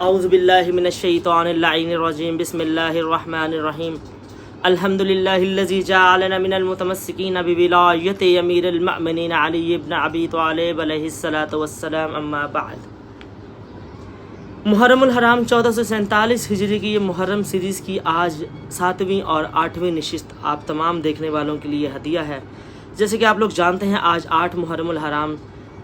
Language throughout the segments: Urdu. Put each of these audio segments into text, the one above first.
اعوذ باللہ من الشیطان اللعین الرجیم بسم اللہ الرحمن الرحیم الحمد للہ الذی جعلنا من المتمسکین بولایت امیر المؤمنین علی بن ابی طالب علیہ الصلاۃ والسلام اما بعد۔ محرم الحرام 1447 ہجری کی یہ محرم سیریز کی آج 7ویں اور 8ویں نشست آپ تمام دیکھنے والوں کے لیے ہدیہ ہے۔ جیسے کہ آپ لوگ جانتے ہیں آج 8 محرم الحرام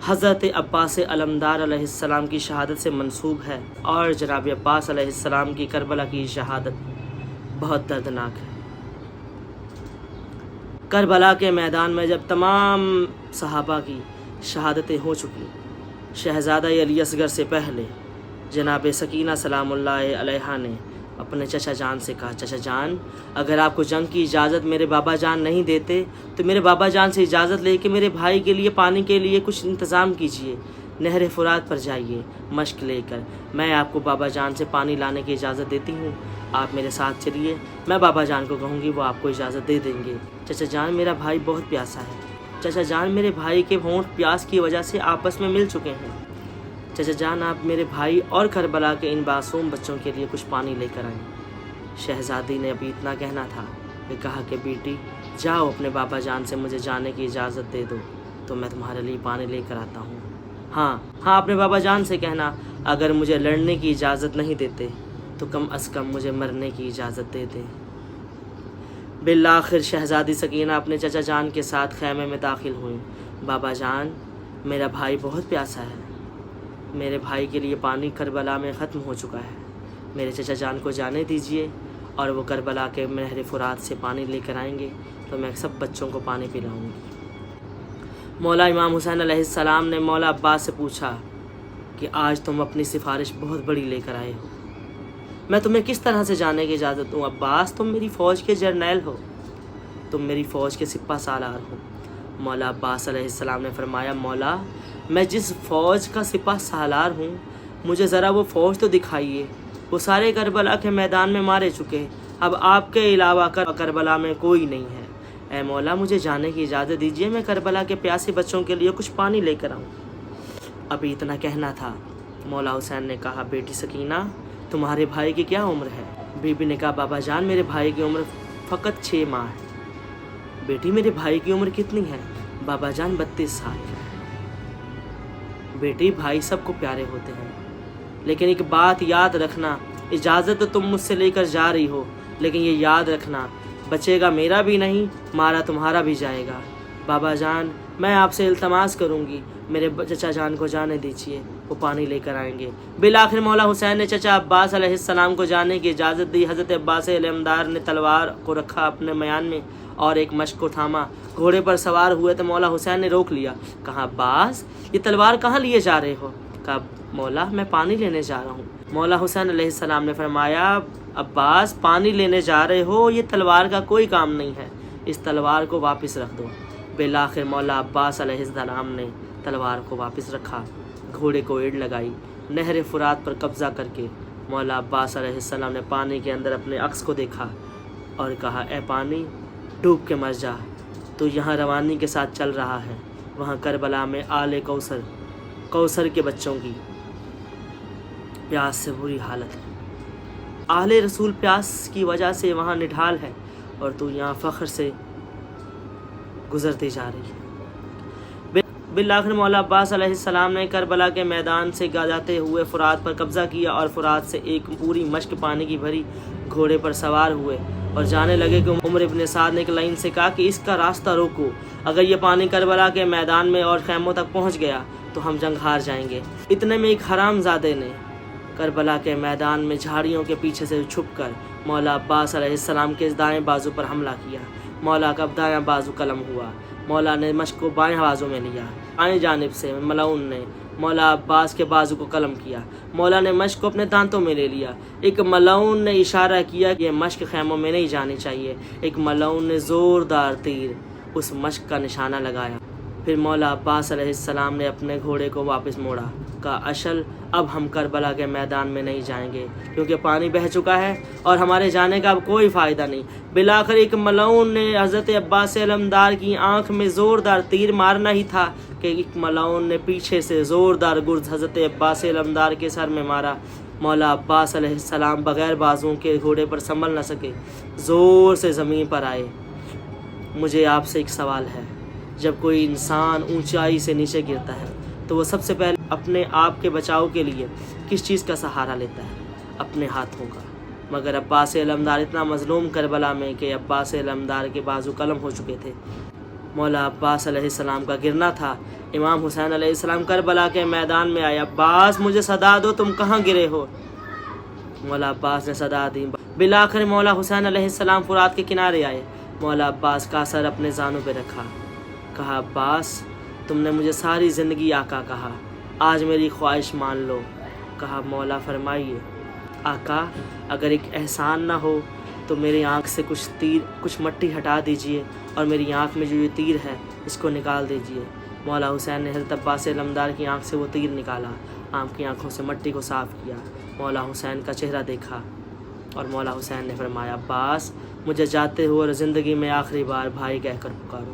حضرت عباس علمدار علیہ السلام کی شہادت سے منسوب ہے، اور جناب عباس علیہ السلام کی کربلا کی شہادت بہت دردناک ہے۔ کربلا کے میدان میں جب تمام صحابہ کی شہادتیں ہو چکی، شہزادہ علی اصغر سے پہلے جناب سکینہ سلام اللہ علیہا نے اپنے چچا جان سے کہا، چچا جان اگر آپ کو جنگ کی اجازت میرے بابا جان نہیں دیتے تو میرے بابا جان سے اجازت لے کے میرے بھائی کے لیے پانی کے لیے کچھ انتظام کیجئے، نہر فرات پر جائیے مشق لے کر، میں آپ کو بابا جان سے پانی لانے کی اجازت دیتی ہوں، آپ میرے ساتھ چلیے، میں بابا جان کو کہوں گی وہ آپ کو اجازت دے دیں گے۔ چچا جان میرا بھائی بہت پیاسا ہے، چچا جان میرے بھائی کے ہونٹ پیاس کی وجہ سے آپس میں مل چکے ہیں، چچا جان آپ میرے بھائی اور کربلا کے ان معصوم بچوں کے لیے کچھ پانی لے کر آئیں۔ شہزادی نے ابھی اتنا کہنا تھا کہ کہا کہ بیٹی جاؤ اپنے بابا جان سے مجھے جانے کی اجازت دے دو تو میں تمہارے لیے پانی لے کر آتا ہوں۔ ہاں اپنے بابا جان سے کہنا اگر مجھے لڑنے کی اجازت نہیں دیتے تو کم از کم مجھے مرنے کی اجازت دے دیں۔ بالآخر شہزادی سکینہ اپنے چچا جان کے ساتھ خیمے میں داخل ہوئیں۔ بابا جان میرا بھائی بہت پیاسا ہے، میرے بھائی کے لیے پانی کربلا میں ختم ہو چکا ہے، میرے چچا جان کو جانے دیجیے اور وہ کربلا کے نہر فرات سے پانی لے کر آئیں گے تو میں سب بچوں کو پانی پلاؤں گی۔ مولا امام حسین علیہ السلام نے مولا عباس سے پوچھا کہ آج تم اپنی سفارش بہت بڑی لے کر آئے ہو، میں تمہیں کس طرح سے جانے کی اجازت دوں؟ عباس تم میری فوج کے جرنیل ہو، تم میری فوج کے سپہ سالار ہو۔ مولا عباس علیہ السلام نے فرمایا مولا میں جس فوج کا سپہ سالار ہوں مجھے ذرا وہ فوج تو دکھائیے، وہ سارے کربلا کے میدان میں مارے چکے، اب آپ کے علاوہ کربلا میں کوئی نہیں ہے، اے مولا مجھے جانے کی اجازت دیجیے، میں کربلا کے پیاسے بچوں کے لیے کچھ پانی لے کر آؤں۔ ابھی اتنا کہنا تھا، مولا حسین نے کہا بیٹی سکینہ تمہارے بھائی کی کیا عمر ہے؟ بی بی نے کہا بابا جان میرے بھائی کی عمر فقط 6 ماہ ہے۔ بیٹی میرے بھائی کی عمر کتنی ہے؟ بابا جان 32 سال ہے۔ بیٹی بھائی سب کو پیارے ہوتے ہیں، لیکن ایک بات یاد رکھنا، اجازت تو تم مجھ سے لے کر جا رہی ہو لیکن یہ یاد رکھنا بچے گا میرا بھی نہیں، مارا تمہارا بھی جائے گا۔ بابا جان میں آپ سے التماس کروں گی میرے چچا جان کو جانے دیجیے، وہ پانی لے کر آئیں گے۔ بالآخر مولا حسین نے چچا عباس علیہ السلام کو جانے کی اجازت دی۔ حضرت عباس علمدار نے تلوار کو رکھا اپنے میان میں اور ایک مشق کو تھاما، گھوڑے پر سوار ہوئے تو مولا حسین نے روک لیا، کہا عباس یہ تلوار کہاں لیے جا رہے ہو؟ کہا مولا میں پانی لینے جا رہا ہوں۔ مولا حسین علیہ السلام نے فرمایا عباس پانی لینے جا رہے ہو، یہ تلوار کا کوئی کام نہیں ہے، اس تلوار کو واپس رکھ دو۔ بالآخر مولا عباس علیہ السلام نے تلوار کو واپس رکھا، گھوڑے کو ایڑ لگائی، نہر فرات پر قبضہ کر کے مولا عباس علیہ السلام نے پانی کے اندر اپنے عکس کو دیکھا اور کہا اے پانی ڈوب کے مر جا، تو یہاں روانی کے ساتھ چل رہا ہے، وہاں کربلا میں آل کوثر کے بچوں کی پیاس سے بری حالت ہے، آل رسول پیاس کی وجہ سے وہاں نڈھال ہے اور تو یہاں فخر سے گزرتی جا رہی ہے۔ بالآخر مولا عباس علیہ السلام نے کربلا کے میدان سے جاتے ہوئے فرات پر قبضہ کیا اور فرات سے ایک پوری مشک پانی کی بھری گھوڑے پر سوار ہوئے اور جانے لگے کہ عمر ابن سعد نے لائن سے کہا کہ اس کا راستہ روکو، اگر یہ پانی کربلا کے میدان میں اور خیموں تک پہنچ گیا تو ہم جنگ ہار جائیں گے۔ اتنے میں ایک حرام زادے نے کربلا کے میدان میں جھاڑیوں کے پیچھے سے چھپ کر مولا عباس علیہ السلام کے دائیں بازو پر حملہ کیا۔ مولا کا دایاں بازو قلم ہوا، مولا نے مشق کو بائیں بازو میں لیا، بائیں جانب سے ملعون نے مولا عباس کے بازو کو قلم کیا، مولا نے مشق کو اپنے دانتوں میں لے لیا۔ ایک ملعون نے اشارہ کیا کہ یہ مشق خیموں میں نہیں جانی چاہیے، ایک ملعون نے زوردار تیر اس مشق کا نشانہ لگایا۔ پھر مولا عباس علیہ السلام نے اپنے گھوڑے کو واپس موڑا، کہا اشل اب ہم کربلا کے میدان میں نہیں جائیں گے کیونکہ پانی بہہ چکا ہے اور ہمارے جانے کا اب کوئی فائدہ نہیں۔ بالآخر ایک ملعون نے حضرت عباس علمدار کی آنکھ میں زوردار تیر مارنا ہی تھا کہ ایک ملعون نے پیچھے سے زوردار گرز حضرت عباس علمدار کے سر میں مارا، مولا عباس علیہ السلام بغیر بازوؤں کے گھوڑے پر سنبھل نہ سکے، زور سے زمین پر آئے۔ مجھے آپ سے ایک سوال ہے، جب کوئی انسان اونچائی سے نیچے گرتا ہے تو وہ سب سے پہلے اپنے آپ کے بچاؤ کے لیے کس چیز کا سہارا لیتا ہے؟ اپنے ہاتھوں کا۔ مگر عباس علمدار اتنا مظلوم کربلا میں کہ عباس علمدار کے بازو قلم ہو چکے تھے۔ مولا عباس علیہ السلام کا گرنا تھا۔ امام حسین علیہ السلام کربلا کے میدان میں آئے، عباس مجھے صدا دو، تم کہاں گرے ہو؟ مولا عباس نے صدا دی۔ بالآخر مولا حسین علیہ السلام فرات کے کنارے آئے۔ مولا عباس کا سر اپنے زانوں پہ رکھا، کہا عباس تم نے مجھے ساری زندگی آقا کہا، آج میری خواہش مان لو۔ کہا مولا فرمائیے۔ آقا اگر ایک احسان نہ ہو تو میری آنکھ سے کچھ مٹی ہٹا دیجئے اور میری آنکھ میں جو یہ تیر ہے اس کو نکال دیجئے۔ مولا حسین نے حضرت عباس علمدار کی آنکھ سے وہ تیر نکالا، آپ کی آنکھوں سے مٹی کو صاف کیا، مولا حسین کا چہرہ دیکھا اور مولا حسین نے فرمایا عباس مجھے جاتے ہوئے اور زندگی میں آخری بار بھائی کہہ کر پکارو۔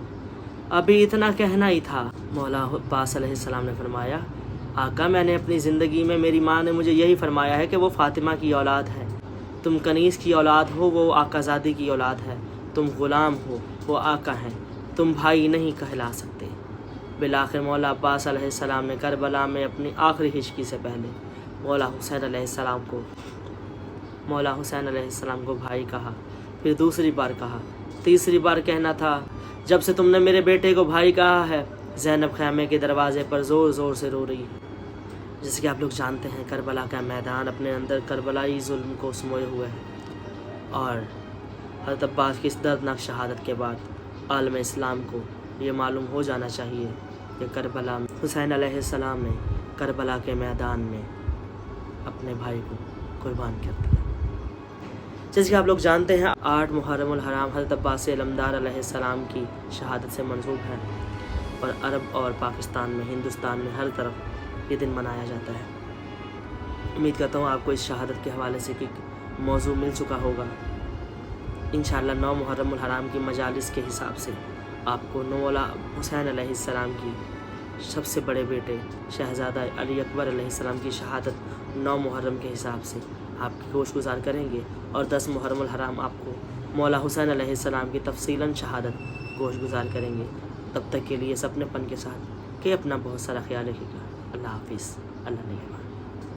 ابھی اتنا کہنا ہی تھا۔ مولا عباس علیہ السلام نے فرمایا آقا میں نے اپنی زندگی میں میری ماں نے مجھے یہی فرمایا ہے کہ وہ فاطمہ کی اولاد ہے، تم کنیز کی اولاد ہو، وہ آقا زادی کی اولاد ہے، تم غلام ہو، وہ آقا ہیں، تم بھائی نہیں کہلا سکتے۔ بالآخر مولا عباس علیہ السلام نے کربلا میں اپنی آخری ہچکی سے پہلے مولا حسین علیہ السلام کو بھائی کہا، پھر دوسری بار کہا، تیسری بار کہنا تھا جب سے تم نے میرے بیٹے کو بھائی کہا ہے۔ زینب خیمے کے دروازے پر زور زور سے رو رہی ہے۔ جیسے کہ آپ لوگ جانتے ہیں کربلا کا میدان اپنے اندر کربلائی ظلم کو سموئے ہوئے ہے، اور حضرت عباس کی اس دردناک شہادت کے بعد عالم اسلام کو یہ معلوم ہو جانا چاہیے کہ کربلا میں حسین علیہ السلام نے کربلا کے میدان میں اپنے بھائی کو قربان کر دیا۔ جیسے کہ آپ لوگ جانتے ہیں 8 محرم الحرام حضرت عباس علمدار علیہ السلام کی شہادت سے منسوب ہے، اور عرب اور پاکستان میں، ہندوستان میں ہر طرف یہ دن منایا جاتا ہے۔ امید کرتا ہوں آپ کو اس شہادت کے حوالے سے ایک موضوع مل چکا ہوگا۔ انشاءاللہ 9 محرم الحرام کی مجالس کے حساب سے آپ کو مولا حسین علیہ السلام کی سب سے بڑے بیٹے شہزادہ علی اکبر علیہ السلام کی شہادت 9 محرم کے حساب سے آپ کی گوش گزار کریں گے، اور 10 محرم الحرام آپ کو مولا حسین علیہ السلام کی تفصیلاً شہادت گوش گزار کریں گے۔ تب تک کے لیے اپنے پن کے ساتھ کہ اپنا بہت سارا خیال رکھیے گا۔ اللہ حافظ، اللہ نگہبان۔